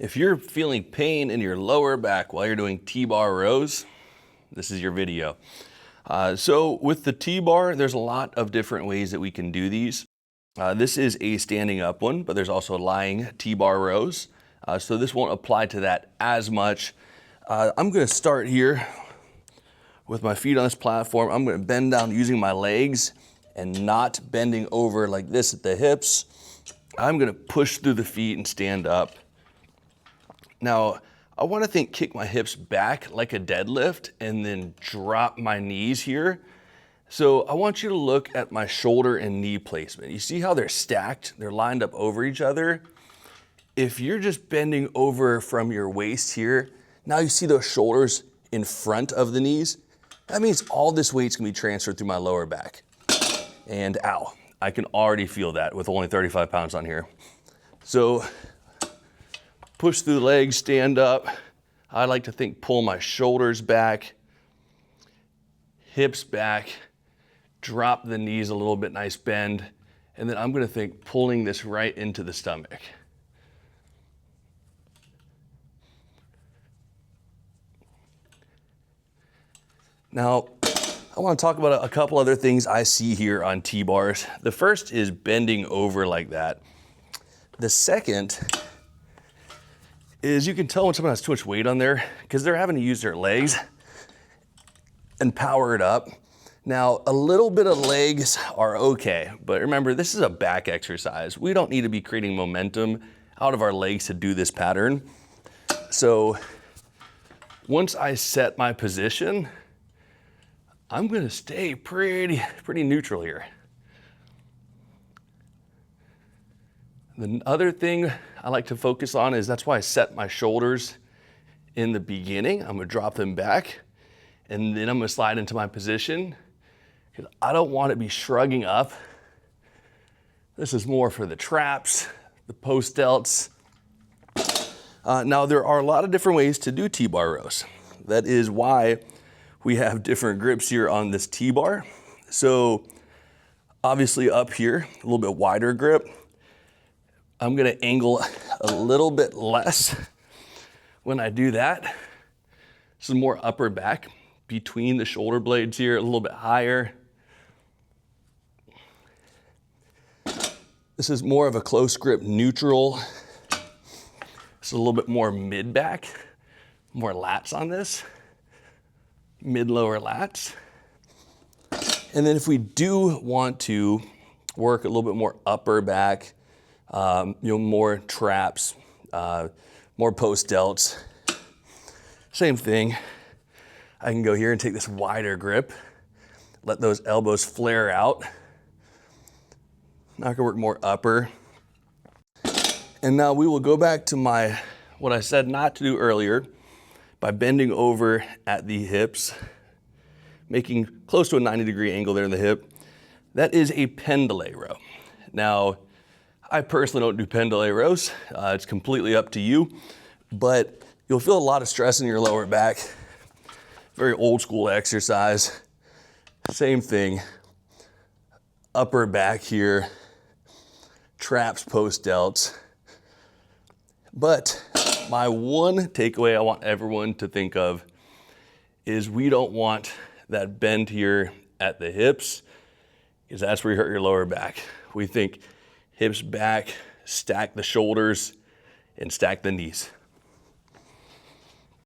If you're feeling pain in your lower back while you're doing T-bar rows, this is your video. So with the T-bar, there's a lot of different ways that we can do these. This is a standing up one, but there's also lying T-bar rows. So this won't apply to that as much. I'm gonna start here with my feet on this platform. I'm gonna bend down using my legs and not bending over like this at the hips. I'm gonna push through the feet and stand up. Now, I wanna kick my hips back like a deadlift and then drop my knees here. So I want you to look at my shoulder and knee placement. You see how they're stacked? They're lined up over each other. If you're just bending over from your waist here, now you see those shoulders in front of the knees. That means all this weight's gonna be transferred through my lower back. And ow, I can already feel that with only 35 pounds on here. So push through the legs, stand up. I like to pull my shoulders back, hips back, drop the knees a little bit, nice bend. And then I'm gonna pulling this right into the stomach. Now, I want to talk about a couple other things I see here on T-bars. The first is bending over like that. The second is you can tell when someone has too much weight on there because they're having to use their legs and power it up. Now, a little bit of legs are okay, but remember, this is a back exercise. We don't need to be creating momentum out of our legs to do this pattern. So once I set my position, I'm gonna stay pretty neutral here. The other thing I like to focus on is that's why I set my shoulders in the beginning. I'm gonna drop them back and then I'm gonna slide into my position because I don't want to be shrugging up. This is more for the traps, the post delts. Now there are a lot of different ways to do T-bar rows. That is why we have different grips here on this T-bar. So obviously up here, a little bit wider grip. I'm gonna angle a little bit less when I do that. This is more upper back between the shoulder blades here, a little bit higher. This is more of a close grip neutral. This is a little bit more mid back, more lats on this. Mid-lower lats. And then if we do want to work a little bit more upper back, more traps, more post delts, same thing. I can go here and take this wider grip, let those elbows flare out. Now I can work more upper. And now we will go back to what I said not to do earlier, by bending over at the hips, making close to a 90-degree angle there in the hip. That is a pendulum row. Now, I personally don't do pendulum rows. It's completely up to you, but you'll feel a lot of stress in your lower back. Very old school exercise. Same thing, upper back here, traps, post delts. But my one takeaway I want everyone to think of is we don't want that bend here at the hips because that's where you hurt your lower back. We think hips back, stack the shoulders, and stack the knees.